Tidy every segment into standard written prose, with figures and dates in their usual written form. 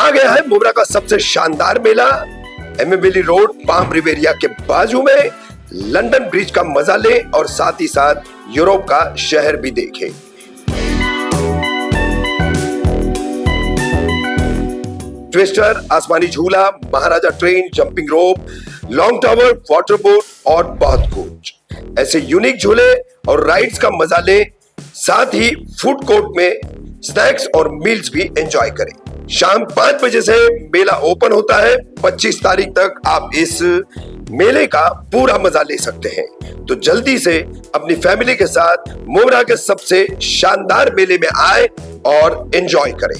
आ गया है मुब्रा का सबसे शानदार मेला। एम्बेली रोड पाम रिवेरिया के बाजू में लंदन ब्रिज का मजा ले और साथ ही साथ यूरोप का शहर भी देखे। ट्विस्टर, आसमानी झूला, महाराजा ट्रेन, जंपिंग रोप, लॉन्ग टावर, वाटर बोट और बहुत कुछ ऐसे यूनिक झूले और राइड्स का मजा ले। साथ ही फूड कोर्ट में स्नैक्स और मील्स भी एंजॉय करें। शाम 5 बजे से मेला ओपन होता है। 25 तारीख तक आप इस मेले का पूरा मजा ले सकते हैं। तो जल्दी से अपनी फैमिली के साथ मुब्रा के सबसे शानदार मेले में आए और एंजॉय करें।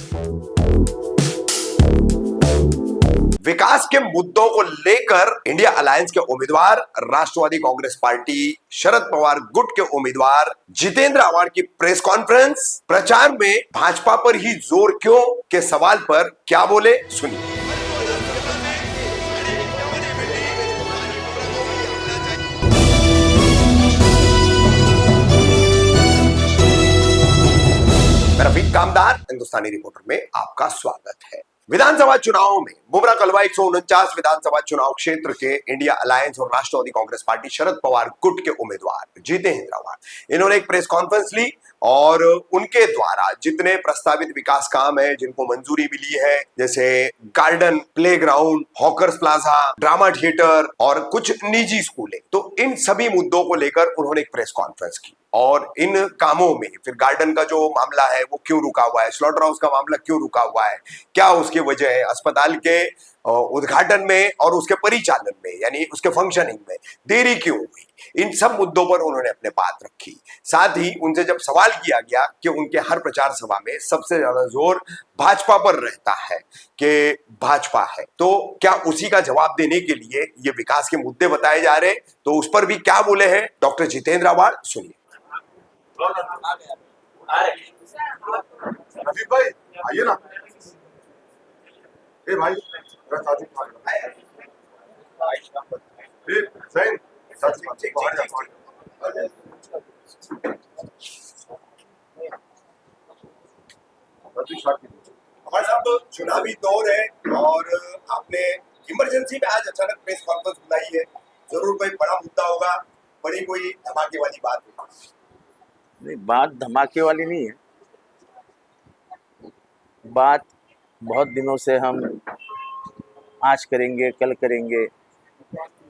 विकास के मुद्दों को लेकर इंडिया अलायंस के उम्मीदवार, राष्ट्रवादी कांग्रेस पार्टी शरद पवार गुट के उम्मीदवार जितेंद्र आव्हाड की प्रेस कॉन्फ्रेंस। प्रचार में भाजपा पर ही जोर क्यों के सवाल पर क्या बोले, सुनिए। रफीक कामदार, हिंदुस्तानी रिपोर्टर में आपका स्वागत है। विधानसभा चुनावों में मुब्रा कलवा 149 विधानसभा चुनाव क्षेत्र के इंडिया अलायंस और राष्ट्रवादी कांग्रेस पार्टी शरद पवार गुट के उम्मीदवार जितेंद्र आव्हाड, इन्होंने एक प्रेस कॉन्फ्रेंस ली और उनके द्वारा जितने प्रस्तावित विकास काम है जिनको मंजूरी मिली है, जैसे garden, playground, hawkers plaza, drama theatre और कुछ निजी स्कूलें, तो इन सभी मुद्दों को लेकर उन्होंने एक प्रेस कॉन्फ्रेंस की। और इन कामों में फिर गार्डन का जो मामला है वो क्यों रुका हुआ है, स्लॉटर हाउस का मामला क्यों रुका हुआ है, क्या उसकी वजह है, अस्पताल के उद्घाटन में और उसके परिचालन में यानी उसके फंक्शनिंग में देरी क्यों हुई, इन सब मुद्दों पर उन्होंने अपने बात रखी। साथ ही उनसे जब सवाल किया गया कि उनके हर प्रचार सभा में सबसे ज्यादा जोर भाजपा पर रहता है कि भाजपा है, तो क्या उसी का जवाब देने के लिए ये विकास के मुद्दे बताए जा रहे, तो उस पर भी क्या बोले हैं डॉक्टर जितेंद्र आव्हाड, सुनिए। रफीक भाई आइए ना। ए भाई साथी हमारे साथ चुनावी दौर है और आपने इमरजेंसी में आज अचानक प्रेस कॉन्फ्रेंस बुलाई है। जरूर कोई बड़ा मुद्दा होगा, बड़ी कोई धमाके वाली बात है। नहीं, बात धमाके वाली नहीं है। बात बहुत दिनों से हम आज करेंगे, कल करेंगे।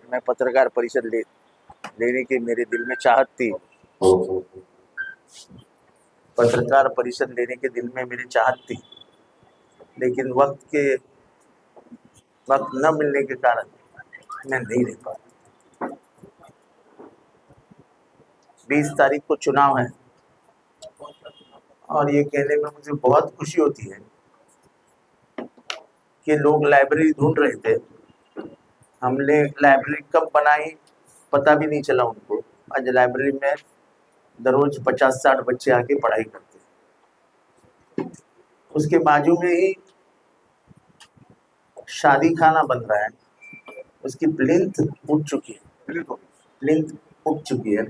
मैं पत्रकार परिषद लेने की मेरे दिल में चाहत थी। पत्रकार परिषद लेने के दिल में मेरी चाहत थी, लेकिन वक्त न मिलने के कारण मैं नहीं ले पाया। 20 तारीख को चुनाव है और ये कहने में मुझे बहुत खुशी होती है कि लोग लाइब्रेरी ढूंढ रहे थे। हमने लाइब्रेरी कब बनाई पता भी नहीं चला उनको। आज लाइब्रेरी में दररोज 50-60 बच्चे आके पढ़ाई करते हैं। उसके बाजू में ही शादी खाना बन रहा है, उसकी प्लिंथ उठ चुकी है।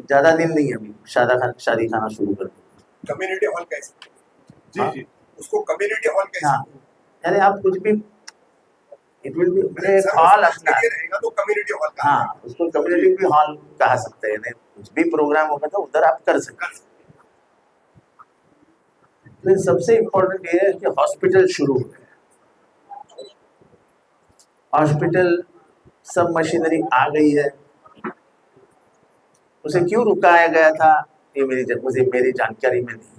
ज्यादा दिन नहीं है अभी शादी खाना शुरू कर। कम्युनिटी हॉल कैसे? जी उसको कम्युनिटी हॉल कैसे? हाँ, यानी आप कुछ भी इट विल बी हॉल अपना रहेगा तो कम्युनिटी हॉल का। हाँ, उसको कम्युनिटी भी हॉल कहा सकते हैं। कुछ भी प्रोग्राम होगा तो उधर आप कर सकते हैं। तो सबसे इम्पोर्टेंट ये है कि हॉस्पिटल शुरू हो गया। हॉस्पिटल सब मशीनरी आ गई है। उसे क्यों रुकाया गया था ये मेरी जानकारी में नहीं।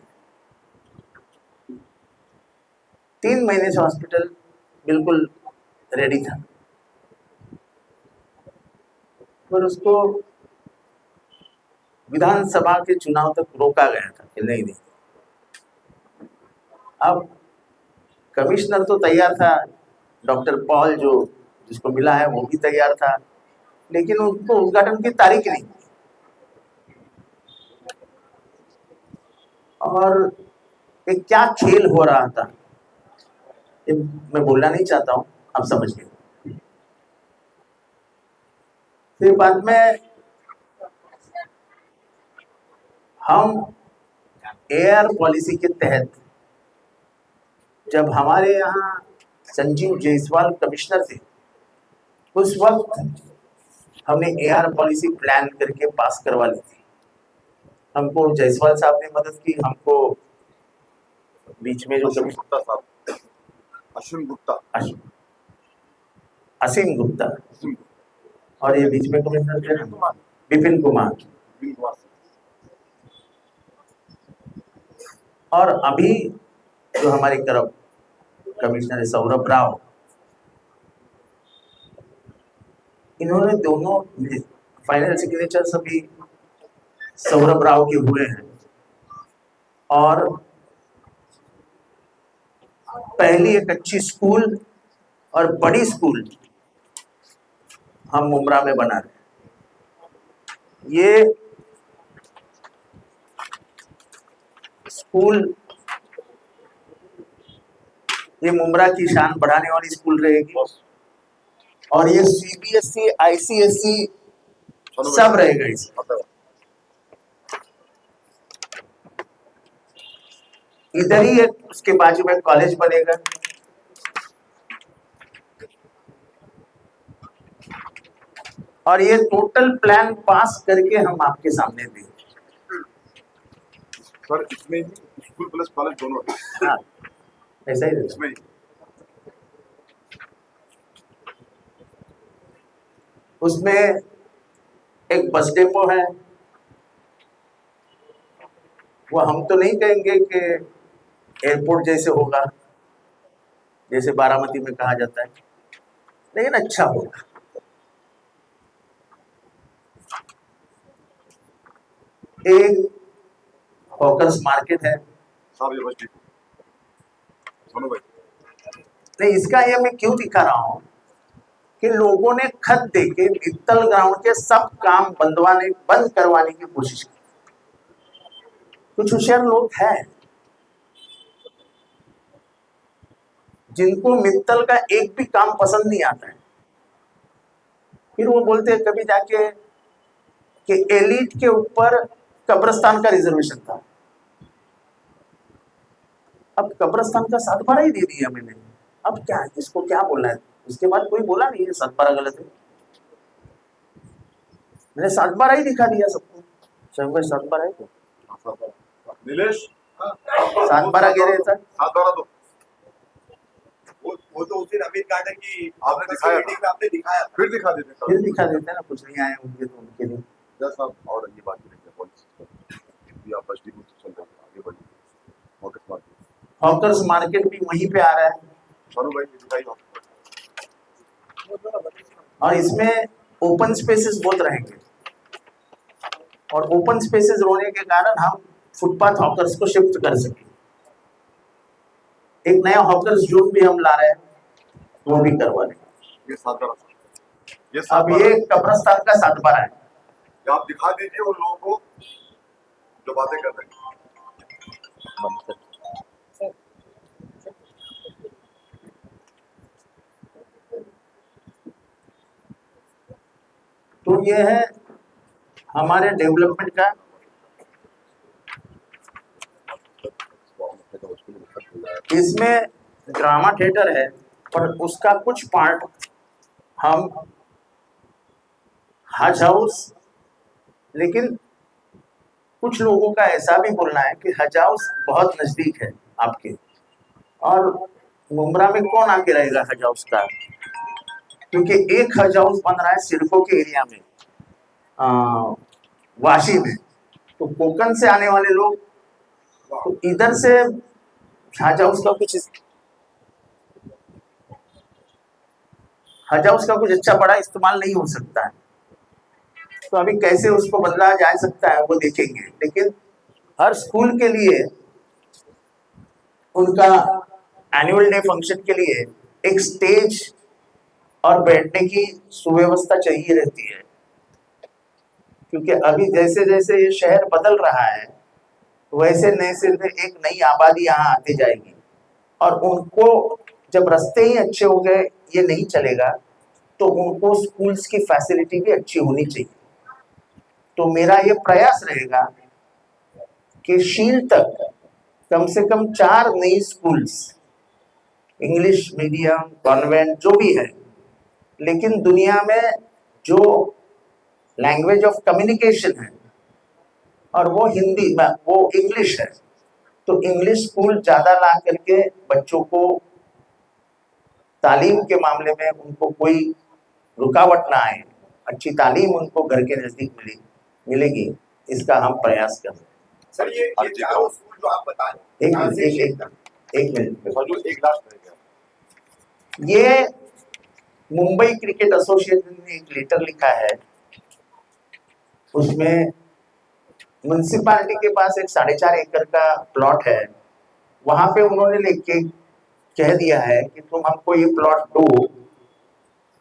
3 महीने से हॉस्पिटल बिल्कुल रेडी था, पर उसको विधानसभा के चुनाव तक रोका गया था कि नहीं। अब कमिश्नर तो तैयार था, डॉक्टर पॉल जिसको मिला है वो भी तैयार था, लेकिन उनको उद्घाटन की तारीख नहीं। और एक क्या खेल हो रहा था ये मैं बोलना नहीं चाहता हूँ, आप समझ गए। फिर बाद में हम एयर पॉलिसी के तहत जब हमारे यहाँ संजीव जायसवाल कमिश्नर थे, उस वक्त हमने एआर पॉलिसी प्लान करके पास करवा ली थी। हमको जायसवाल साहब ने मदद की, हमको बीच में जो अश्विन गुप्ता साहब, अश्विन गुप्ता, असीम गुप्ता, अश्विन और ये बीच में कमिश्नर थे ना, विपिन कुमार, गुप्ता। और अभी जो हमारे तरफ कमिश्नर है सौरभ राव, इन्होंने दोनों फाइनल सिग्नेचर्स अभी सौरभ राव के हुए हैं। और पहली एक अच्छी स्कूल और बड़ी स्कूल हम मुंब्रा में बना रहे हैं। ये स्कूल, ये मुंब्रा की शान बढ़ाने वाली स्कूल रहेगी, और ये सीबीएसई आईसीएसई सब रहेगा इसमें। इधर ही एक उसके बाजू में कॉलेज बनेगा। और ये टोटल प्लान पास करके हम आपके सामने देंगे। सर इसमें ही स्कूल प्लस कॉलेज दोनों है। हाँ, ऐसा ही इसमें ही उसमें एक बस डेपो है। वो हम तो नहीं कहेंगे कि एयरपोर्ट जैसे होगा, जैसे बारामती में कहा जाता है, लेकिन अच्छा होगा। एक हॉकर्स मार्केट है। साहब ये बस ठीक सुनो भाई, नहीं, इसका ये मैं क्यों दिखा रहा हूं कि लोगों ने खत देके मित्तल ग्राउंड के सब काम बंद करवाने की कोशिश की। कुछ होशियार लोग हैं जिनको मित्तल का एक भी काम पसंद नहीं आता है। फिर वो बोलते हैं कभी जाके कि एलिट के ऊपर कब्रिस्तान का रिजर्वेशन था। अब कब्रिस्तान का 7/12 ही दे दिया मैंने, अब क्या है, इसको क्या बोलना है? उसके बाद कोई बोला नहीं है 7/12 गलत है। मैंने 7/12 ही दिखा दिया सबको। सब 7/12 है तो नीलेश 7/12 कह रहे थे। 7/12 तो वो तो उस दिन अमित कार्टर की आपने दिखाया मीटिंग में आपने दिखाया था। फिर दिखा देते सर। फिर दिखा देते हैं ना, कुछ नहीं आए उनके तो उनके लिए। जस्ट साहब और ये बात करेंगे पॉलिसी भी आप बस डिपो से चल रहे हैं आगे बढ़िए। हॉकर्स मार्केट, हॉकर्स मार्केट भी वहीं पे आ रहा है। सनु भाई ये दिखाइए। और इसमें ओपन स्पेसेस बहुत रहेंगे, और ओपन स्पेसेस होने के कारण हम फुटपाथ हॉकर्स को शिफ्ट कर सकें। एक नया हॉकर्स जोन भी हम ला रहे हैं, वो भी करवा लेंगे। ये 7/12 ये अब 7/12 ये कब्रिस्तान का 7/12 है। ये आप दिखा दीजिए उन लोगों को जो बातें कर रहे हैं। तो ये है हमारे डेवलपमेंट का। इसमें ड्रामा थिएटर है, पर उसका कुछ पार्ट हम हज हाउस, लेकिन कुछ लोगों का ऐसा भी बोलना है कि हज हाउस बहुत नजदीक है आपके, और मुंब्रा में कौन आके रहेगा हज हाउस का, क्योंकि एक हज हाउस बन रहा है सिडको के एरिया में, वाशी में। तो कोकण से आने वाले लोग तो इधर से हज हाउस का कुछ अच्छा बड़ा इस्तेमाल नहीं हो सकता है। तो अभी कैसे उसको बदला जा सकता है वो देखेंगे, लेकिन हर स्कूल के लिए उनका एनुअल डे फंक्शन के लिए एक स्टेज और बैठने की सुव्यवस्था चाहिए रहती है, क्योंकि अभी जैसे जैसे ये शहर बदल रहा है वैसे नए से एक नई आबादी यहाँ आती जाएगी, और उनको जब रास्ते ही अच्छे हो गए ये नहीं चलेगा, तो उनको स्कूल्स की फैसिलिटी भी अच्छी होनी चाहिए। तो मेरा ये प्रयास रहेगा कि शील तक कम से कम 4 नई स्कूल्स इंग्लिश मीडियम, कॉन्वेंट जो भी है, लेकिन दुनिया में जो लैंग्वेज ऑफ कम्युनिकेशन है और वो हिंदी में, वो इंग्लिश है। तो इंग्लिश स्कूल ज़्यादा ला करके बच्चों को तालीम के मामले में उनको कोई रुकावट ना आए, अच्छी तालीम उनको घर के नज़दीक मिलेगी, इसका हम प्रयास कर रहे हैं। सर ये चारों स्कूल जो आप बता रहे हैं, एक कहाँ से मिनट, शिफ्ट एक मिनट। और जो एक लास्ट रह गया, ये मुंबई क्रिकेट एसोसिएशन ने एक लेटर लिखा है, उसमें म्युनिसिपालिटी के पास एक 4.5 एकड़ का प्लॉट है, वहां पे उन्होंने लिख के कह दिया है कि तुम हमको ये प्लॉट दो,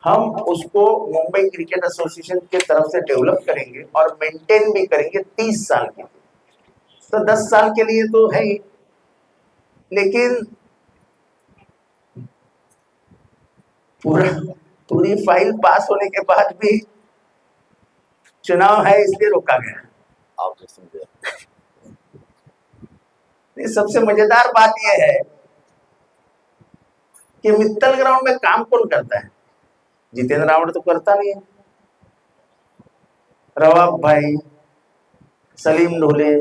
हम उसको मुंबई क्रिकेट एसोसिएशन के तरफ से डेवलप करेंगे और मेंटेन भी करेंगे 30 साल के लिए। तो 10 साल के लिए तो है ही, लेकिन पूरी फाइल पास होने के बाद भी चुनाव है इसलिए रोका गया। आप जो समझे। नहीं, सबसे मजेदार बात यह है कि मित्तल ग्राउंड में काम कौन करता है? जितेंद्र रावण तो करता नहीं है, रवाब भाई, सलीम ढोले,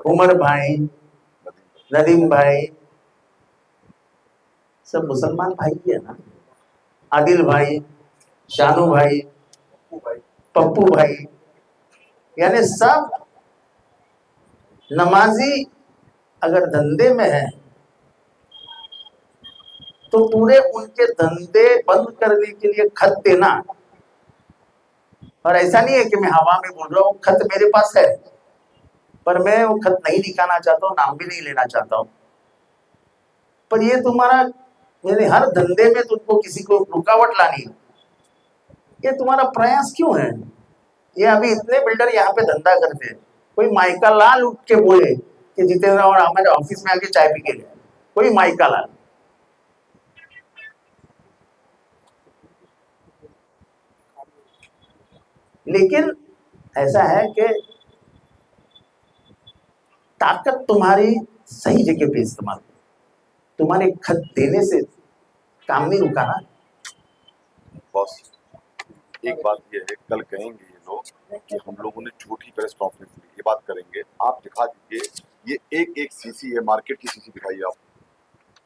उमर भाई, नदीम भाई, सब मुसलमान भाई ही है ना। आदिल भाई, शानू भाई, पप्पू भाई, यानी सब नमाजी अगर धंधे में है तो पूरे उनके धंधे बंद करने के लिए खत देना, और ऐसा नहीं है कि मैं हवा में बोल रहा हूँ, खत मेरे पास है पर मैं वो खत नहीं दिखाना चाहता हूँ, नाम भी नहीं लेना चाहता हूँ। पर ये तुम्हारा, यानी हर धंधे में तुमको किसी को रुकावट लानी, ये तुम्हारा प्रयास क्यों है? ये अभी इतने बिल्डर यहाँ पे धंधा करते हैं, कोई माइका लाल उठ के बोले कि जितेंद्र और हमारे ऑफिस में आके चाय पी के गए, कोई माइका लाल। लेकिन ऐसा है कि ताकत तुम्हारी सही जगह पे इस्तेमाल, तुम्हारे खत देने से काम नहीं रुका ना। बॉस एक बात ये है, कल कहेंगे ये लोग कि हम लोगों ने झूठी प्रेस कॉन्फ्रेंस ली, ये बात करेंगे। आप दिखा दीजिए ये एक सीसी है, मार्केट की सीसी दिखाइए आप।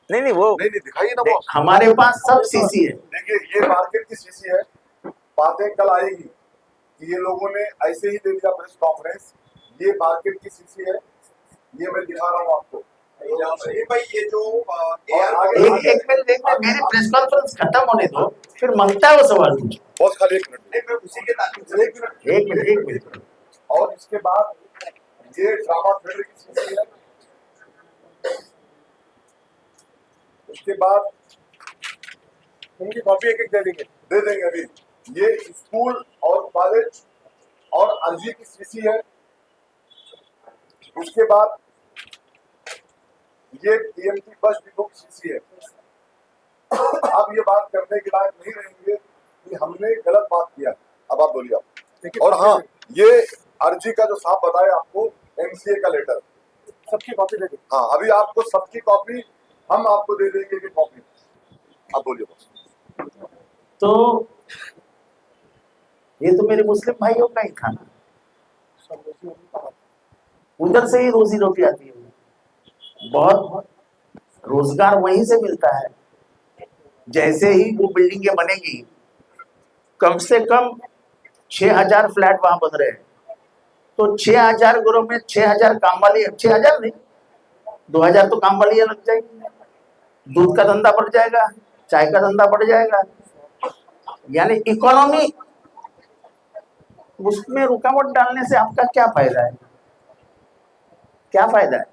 नहीं वो नहीं दिखाइए ना बॉस। हमारे पास सब सीसी है। देखिए ये मार्केट की सीसी है, बातें कल आएगी कि ये लोगों ने ऐसे ही दे दिया प्रेस कॉन्फ्रेंस। ये मार्केट की सीसी है, ये मैं दिखा रहा हूँ आपको। भाई ये जो एक मिनट मेरी प्रेस कॉन्फ्रेंस खत्म होने दो, फिर मांगता है वो सवाल पूछो। बॉस खाली एक मिनट, उसी के ताल्लुक से एक मिनट। और इसके बाद ये ड्रामा थिएटर की सीसी है, उसके बाद उनकी कॉपी एक दे देंगे अभी। ये स्कूल और कॉलेज और अर्जी की सीसी है, उसके बाद ये टीएमटी बस डिपो की सीसी है। अब ये बात करने के लायक नहीं रहेंगे कि हमने गलत बात किया। अब आप बोलिए आप। और हाँ, ये अर्जी का जो साहब बताया आपको, एमसीए का लेटर, सबकी कॉपी दे दें। हाँ, अभी आपको सबकी कॉपी हम आपको दे देंगे कि कॉपी। अब बोलिए बॉस। तो ये तो मेरे मुस्लिम भाइयों का ही था ना, उधर से ही रोजी रोटी आती है, बहुत रोजगार वहीं से मिलता है। जैसे ही वो बिल्डिंगें बनेगी, कम से कम 6000 फ्लैट वहां बन रहे हैं, तो 6000 घरों में 6000 काम वाली, 6000 नहीं 2000 तो काम वाली लग जाएगी। दूध का धंधा बढ़ जाएगा, चाय का धंधा बढ़ जाएगा, यानी इकोनॉमी। उसमें रुकावट डालने से आपका क्या फायदा है? क्या फायदा है?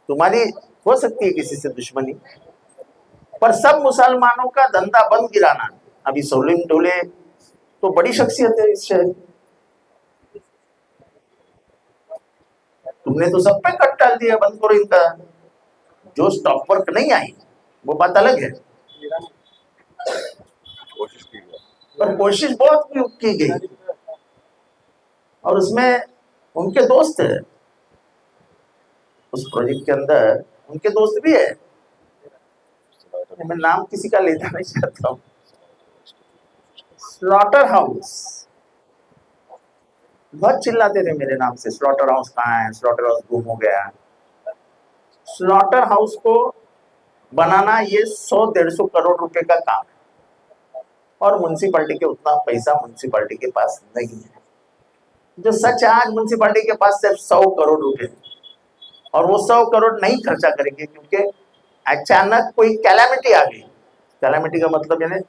तुम्हारी हो सकती है किसी से दुश्मनी, पर सब मुसलमानों का धंधा बंद गिराना। अभी सलीम ढोले तो बड़ी शख्सियत है इस शहर की, तुमने तो सब पे कट डाल दिया, बंद करो इनका। जो स्टॉप वर्क नहीं आई वो बात अलग है, कोशिश की गई, पर कोशिश बहुत की गई, और उसमें उनके दोस्त है, उस प्रोजेक्ट के अंदर उनके दोस्त भी है, मैं नाम किसी का लेना नहीं चाहता हूँ। स्लॉटर हाउस, बहुत चिल्लाते थे मेरे नाम से, स्लॉटर हाउस कहाँ है, स्लॉटर हाउस गुम हो गया। स्लॉटर हाउस को बनाना ये 100-150 करोड़ रुपए का काम है, और म्युनिसिपैलिटी के उतना पैसा म्युनिसिपैलिटी के पास नहीं है। जो सच है, आज म्युनिसिपैलिटी के पास सिर्फ 100 करोड़ रुपए, और वो 100 करोड़ नहीं खर्चा करेंगे क्योंकि अचानक कोई कैलामिटी आ गई। कैलामिटी का मतलब यानी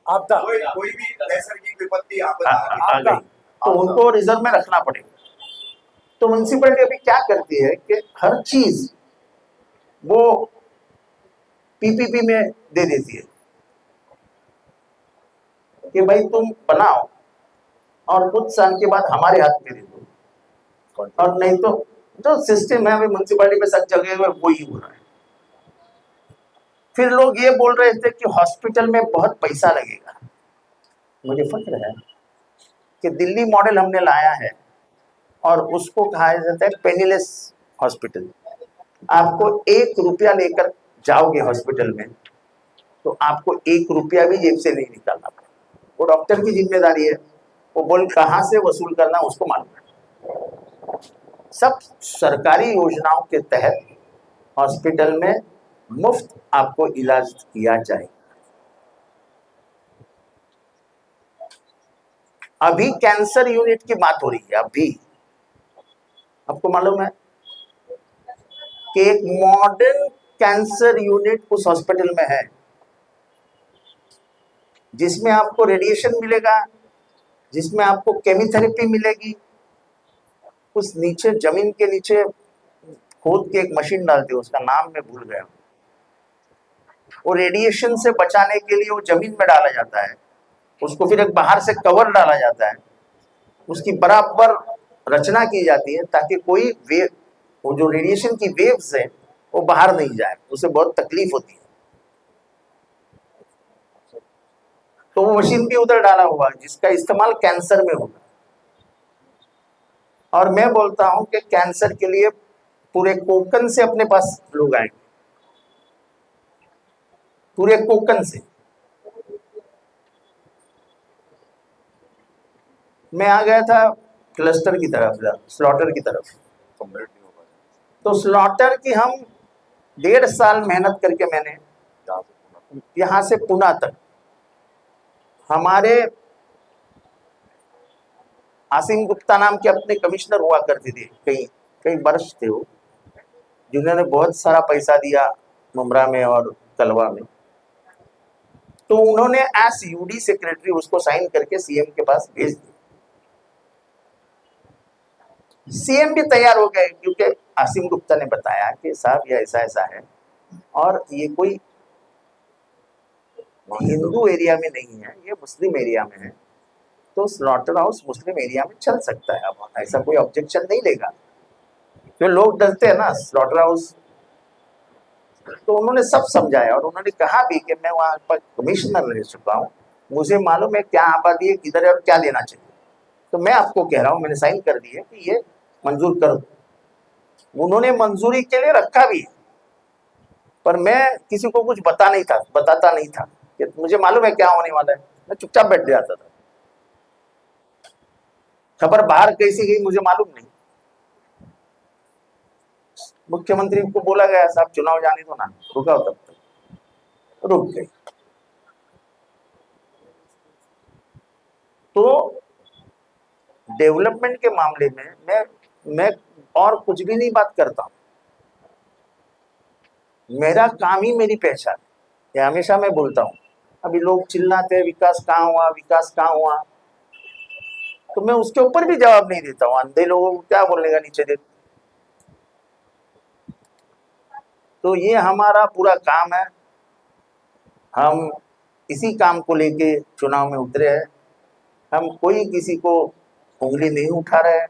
आपदा कोई भी नैसर्गिक विपत्ति आपदा आ गई, तो उनको रिजर्व में रखना पड़ेगा। तो म्युनिसिपैलिटी अभी क्या करती है कि हर चीज वो पीपीपी में दे देती है कि भाई तुम बनाओ और कुछ साल के बाद हमारे हाथ में दे दो, और नहीं तो जो सिस्टम है अभी म्युनिसिपैलिटी में सब जगह वो ही हो रहा है। फिर लोग ये बोल रहे थे कि हॉस्पिटल में बहुत पैसा लगेगा। मुझे फक्र है कि दिल्ली मॉडल हमने लाया है और उसको कहा जाता है पेनीलेस हॉस्पिटल। आपको 1 रुपया लेकर जाओगे हॉस्पिटल में तो आपको 1 रुपया भी जेब से नहीं निकालना पड़ेगा। वो डॉक्टर की जिम्मेदारी है, वो बोल कहाँ से वसूल करना उसको मालूम है। सब सरकारी योजनाओं के तहत हॉस्पिटल में मुफ्त आपको इलाज किया जाए। अभी कैंसर यूनिट की बात हो रही है। अभी आपको मालूम है कि एक मॉडर्न कैंसर यूनिट उस हॉस्पिटल में है जिसमें आपको रेडिएशन मिलेगा, जिसमें आपको केमोथेरेपी मिलेगी। उस नीचे जमीन के नीचे खोद के एक मशीन डालते हैं, उसका नाम मैं भूल गया। वो रेडिएशन से बचाने के लिए वो जमीन में डाला जाता है, उसको फिर एक बाहर से कवर डाला जाता है, उसकी बराबर रचना की जाती है ताकि कोई वेव, वो जो रेडिएशन की वेव्स है वो बाहर नहीं जाए, उसे बहुत तकलीफ होती है। तो वो मशीन भी उधर डाला हुआ है जिसका इस्तेमाल कैंसर में होगा। और मैं बोलता हूं कि कैंसर के लिए पूरे कोकन से अपने पास लोग आएंगे, पूरे कोकन से। मैं आ गया था क्लस्टर की तरफ, स्लॉटर की तरफ। तो स्लॉटर की हम 1.5 साल मेहनत करके मैंने यहाँ से पुणे तक, हमारे आसिम गुप्ता नाम के अपने कमिश्नर हुआ करते थे, कई वर्ष थे वो, जिन्होंने बहुत सारा पैसा दिया मुमरा में और कलवा में। तो उन्होंने एस यूडी सेक्रेटरी उसको साइन करके सीएम के पास भेज दिया। सीएम भी तैयार हो गए क्योंकि आसिम गुप्ता ने बताया कि साहब ये ऐसा ऐसा है और ये कोई हिंदू एरिया में नहीं है, ये मुस्लिम एरिया में है, तो स्लॉटर हाउस मुस्लिम एरिया में चल सकता है। अब ऐसा कोई ऑब्जेक्शन नहीं लेगा, जो लोग डरते हैं ना स्लॉटर हाउस। तो उन्होंने सब समझाया और उन्होंने कहा भी कि मैं वहाँ पर कमिश्नर रह चुका हूँ, मुझे मालूम है क्या आबादी है, किधर है और क्या लेना चाहिए। तो मैं आपको कह रहा हूँ, मैंने साइन कर दी है कि ये मंजूर कर दो। उन्होंने मंजूरी के लिए रखा भी, पर मैं किसी को कुछ बताता नहीं था कि मुझे मालूम है क्या होने वाला है। मैं चुपचाप बैठ जाता था, खबर बाहर कैसी गई मुझे मालूम नहीं। मुख्यमंत्री को बोला गया साहब चुनाव जाने दो ना, रुका तब तक रुक गई। तो डेवलपमेंट के मामले में मैं और कुछ भी नहीं बात करता हूं, मेरा काम ही मेरी पहचान, ये हमेशा मैं बोलता हूं। अभी लोग चिल्लाते हैं विकास कहाँ हुआ, विकास कहाँ हुआ, तो मैं उसके ऊपर भी जवाब नहीं देता हूँ। अंधे लोगों को क्या बोलने का नीचे दे। तो ये हमारा पूरा काम है, हम इसी काम को लेके चुनाव में उतरे हैं। हम कोई किसी को उंगली नहीं उठा रहे।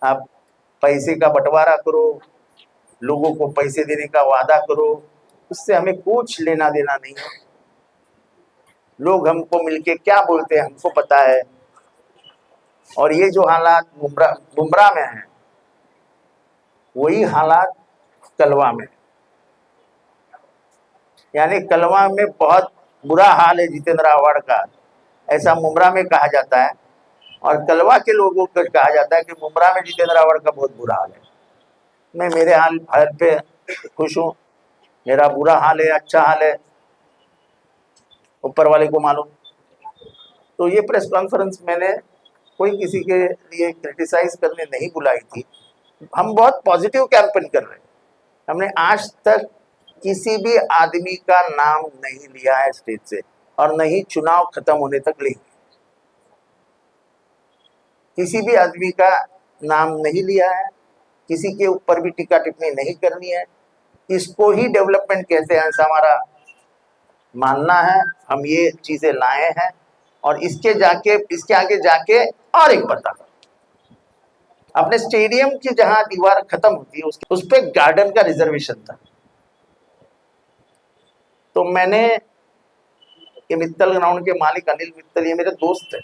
आप पैसे का बंटवारा करो, लोगों को पैसे देने का वादा करो, उससे हमें कुछ लेना देना नहीं है। लोग हमको मिलके क्या बोलते हैं हमको पता है। और ये जो हालात बुमरा में है, वही हालात कलवा में, यानी कलवा में बहुत बुरा हाल है जितेंद्र आव्हाड का, ऐसा मुमरा में कहा जाता है, और कलवा के लोगों को कहा जाता है कि मुमरा में जितेंद्र आव्हाड का बहुत बुरा हाल है। मैं मेरे हाल पे खुश हूँ, मेरा बुरा हाल है अच्छा हाल है ऊपर वाले को मालूम। तो ये प्रेस कॉन्फ्रेंस मैंने कोई किसी के लिए क्रिटिसाइज करने नहीं बुलाई थी, हम बहुत पॉजिटिव कैंपेन कर रहे हैं। हमने आज तक किसी भी आदमी का नाम नहीं लिया है स्टेज से, और नहीं चुनाव खत्म होने तक लेंगे। किसी भी आदमी का नाम नहीं लिया है, किसी के ऊपर भी टीका टिप्पणी नहीं करनी है। इसको ही डेवलपमेंट कहते हैं ऐसा हमारा मानना है। हम ये चीजें लाए हैं, और इसके आगे जाके और एक बता, अपने स्टेडियम की जहां दीवार खत्म होती है उस पे गार्डन का रिजर्वेशन था। तो मैंने, ये मित्तल ग्राउंड के मालिक अनिल मित्तल, ये मेरे दोस्त है,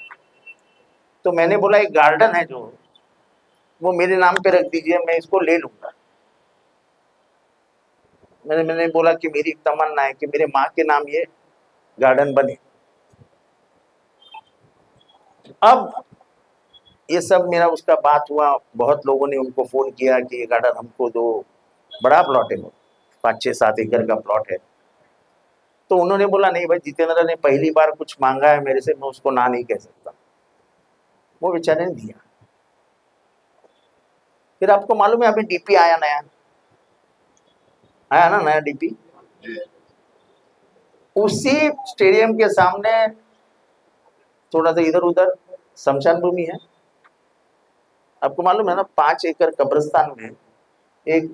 तो मैंने बोला एक गार्डन है जो वो मेरे नाम पे रख दीजिए, मैं इसको ले लूंगा। मैंने बोला कि मेरी एक तमन्ना है कि मेरे माँ के नाम ये गार्डन बने। अब ये सब मेरा उसका बात हुआ, बहुत लोगों ने उनको फोन किया कि ये गार्डन हमको दो, बड़ा प्लॉट है, 5-6-7 एकड़ का प्लॉट है। तो उन्होंने बोला नहीं भाई, जितेंद्र ने पहली बार कुछ मांगा है मेरे से, मैं उसको ना नहीं कह सकता। वो बेचारे ने दिया। फिर आपको मालूम है अभी डीपी आया नया डीपी, उसी स्टेडियम के सामने थोड़ा सा इधर उधर शमशान भूमि है। आपको मालूम है ना, 5 एकड़ कब्रिस्तान में एक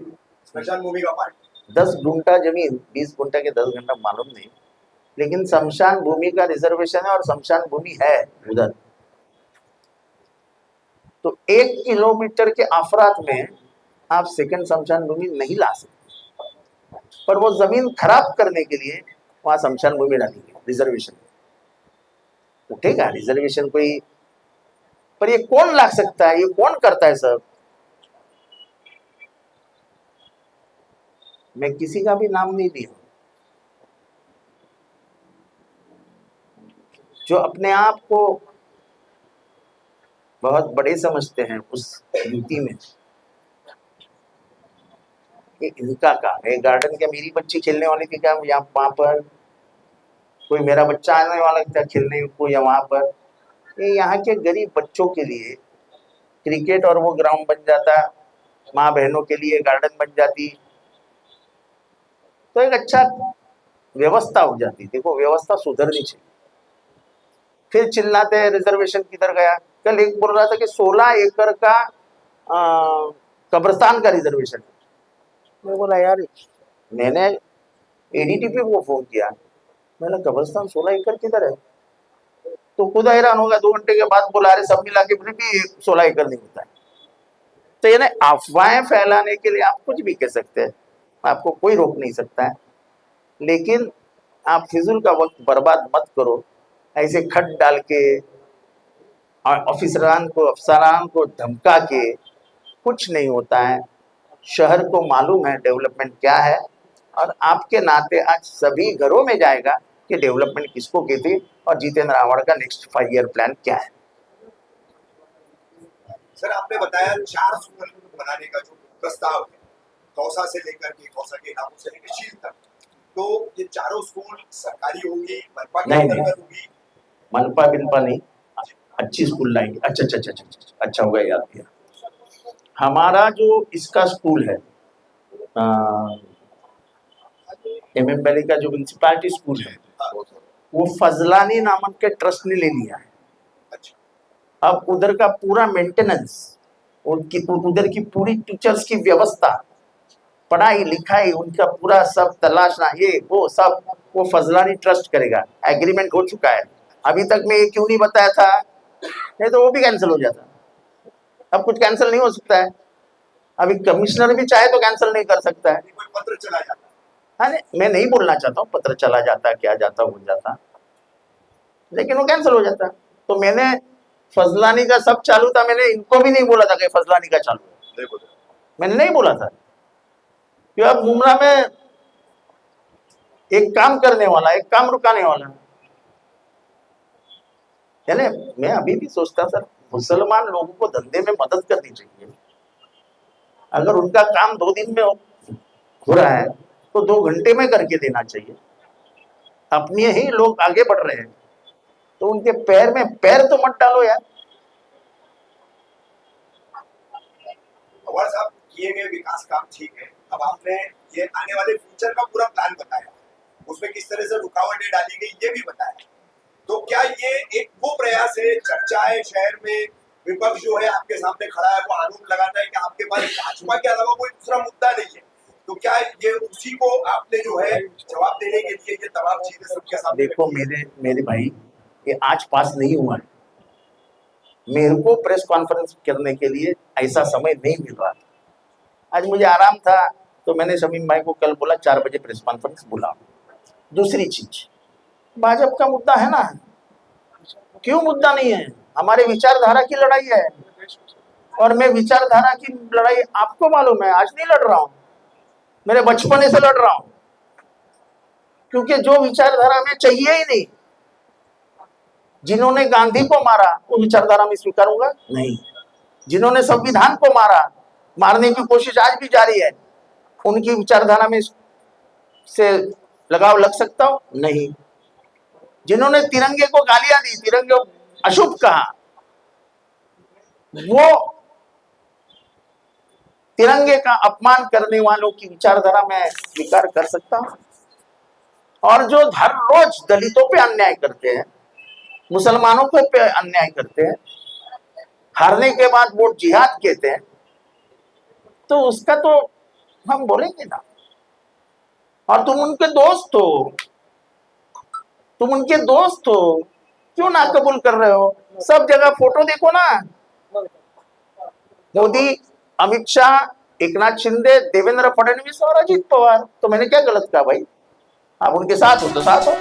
स्मशान भूमि का पार्ट, 10 गुंठा जमीन, 20 गुंठा के 10 घंटा मालूम नहीं, लेकिन शमशान भूमि का रिजर्वेशन है और शमशान भूमि है उधर। तो 1 किलोमीटर के अफरात में आप सेकंड शमशान भूमि नहीं ला सकते, पर वो जमीन खराब करने के लिए वहां शमशान भूमि डालेंगे, रिजर्वेशन उठेगा। रिजर्वेशन कोई, पर ये कौन ला सकता है, ये कौन करता है सब? मैं किसी का भी नाम नहीं लिया। जो अपने आप को बहुत बड़े समझते हैं उस नीति में, कि इनका काम है गार्डन, क्या मेरी बच्ची खेलने वाली थी क्या यहाँ वहां पर, कोई मेरा बच्चा आने वाला था खेलने को या वहां पर? ये यहाँ के गरीब बच्चों के लिए क्रिकेट और वो ग्राउंड बन जाता, माँ बहनों के लिए गार्डन बन जाती, तो एक अच्छा व्यवस्था हो जाती। देखो व्यवस्था सुधरनी चाहिए। फिर चिल्लाते हैं रिजर्वेशन किधर गया। कल एक बोल रहा था कि 16 एकड़ का कब्रिस्तान का रिजर्वेशन है। मैं बोला यार, मैंने एडीटीपी को फोन किया, मैंने कब्रिस्तान 16 एकड़ किधर है? तो खुद हैरान होगा, 2 घंटे के बाद बोला अरे सब मिला के फिर भी 16 एकड़ नहीं होता है। तो ये ना, अफवाहें फैलाने के लिए आप कुछ भी कह सकते हैं, आपको कोई रोक नहीं सकता है, लेकिन आप फिजूल का वक्त बर्बाद मत करो। ऐसे खट डाल के और अफसरान को धमका के कुछ नहीं होता है। शहर को मालूम है डेवलपमेंट क्या है, और आपके नाते आज सभी घरों में जाएगा कि डेवलपमेंट किसको कहती, और जितेंद्र आव्हाड का नेक्स्ट 5 ईयर प्लान क्या है। सर आपने बताया 4 स्कूल बनाने का जो प्रस्ताव है, दौसा से लेकर के दौसा के नामों से लेकर शील तक, तो ये चारों स्कूल सरकारी होंगी, मनपा के नहीं, अंतर्गत होगी? मनपा बिनपा नहीं, अच्छी स्कूल लाएंगे। अच्छा होगा याद किया। हमारा जो इसका स्कूल है, MM वैली का जो म्यूनसिपैलिटी स्कूल है, वो फजलानी नामक के ट्रस्ट ने ले लिया है। अच्छा। अब उधर का पूरा मेंटेनेंस, उधर की पूरी टीचर्स की व्यवस्था, पढ़ाई लिखाई, उनका पूरा सब तलाशना, ये वो सब वो फजलानी ट्रस्ट करेगा। एग्रीमेंट हो चुका है। अभी तक मैं ये क्यों नहीं बताया था, नहीं तो वो भी कैंसिल हो जाता। अब कुछ कैंसिल नहीं हो सकता है, अभी कमिश्नर भी चाहे तो कैंसिल नहीं कर सकता है। कोई पत्र चला जाता है? हाँ, मैं नहीं बोलना चाहता हूँ पत्र चला जाता, क्या जाता, हो जाता, लेकिन वो कैंसिल हो जाता। तो मैंने फजलानी का सब चालू था, मैंने इनको भी नहीं बोला था कि फजलानी का चालू है। मैंने नहीं बोला था कि अब मुमरा में एक काम करने वाला, एक काम रुकाने वाला। यानी मैं अभी भी सोचता सर, मुसलमान लोगों को धंधे में मदद करनी चाहिए। अगर उनका काम 2 दिन में हो रहा है तो 2 घंटे में करके देना चाहिए। अपने ही लोग आगे बढ़ रहे हैं तो उनके पैर में पैर तो मत डालो यार। पवार साहब, किए गए विकास काम ठीक है, अब आपने ये आने वाले फ्यूचर का पूरा प्लान बताया, उसमें किस तरह से रुकावटें डाली गई ये भी बताया, तो क्या ये एक वो प्रयास है, चर्चा है शहर में, विपक्ष जो है आपके सामने खड़ा है वो आरोप लगाता है कि आपके पास भाजपा के अलावा कोई दूसरा मुद्दा नहीं है, तो क्या ये उसी को आपने जो है जवाब देने के लिए ये तमाम चीजें सबके सामने? देखो मेरे भाई, ये आज पास नहीं हुआ है। मेरे को प्रेस कॉन्फ्रेंस करने के लिए ऐसा समय नहीं मिल रहा था। आज मुझे आराम था तो मैंने शमीम भाई को कल बोला 4 बजे प्रेस कॉन्फ्रेंस बुलाओ। दूसरी चीज, भाजपा का मुद्दा है ना, क्यों मुद्दा नहीं है? हमारे विचारधारा की लड़ाई है और मैं विचारधारा की लड़ाई आपको मालूम है, आज नहीं लड़ रहा हूं, मेरे बचपने से लड़ रहा हूं, क्योंकि जो विचारधारा में चाहिए ही नहीं। जिन्होंने गांधी को मारा वो विचारधारा में स्वीकारूंगा नहीं। जिन्होंने संविधान को मारा, मारने की कोशिश आज भी जारी है, उनकी विचारधारा में से लगाव लग सकता हो नहीं। जिन्होंने तिरंगे को गालियां दी, तिरंगे को अशुभ कहा, वो तिरंगे का अपमान करने वालों की विचारधारा में स्वीकार कर सकता हूं। और जो हर रोज दलितों पे अन्याय करते हैं, मुसलमानों को पे अन्याय करते हैं, हारने के बाद वोट जिहाद कहते हैं, तो उसका तो हम बोलेंगे ना। और तुम उनके दोस्त हो, क्यों ना कबूल कर रहे हो? सब जगह फोटो देखो ना, मोदी, अमित शाह, एकनाथ शिंदे, देवेंद्र फडणवीस और अजित पवार। तो मैंने क्या गलत कहा भाई? आप उनके साथ हो तो साथ हो।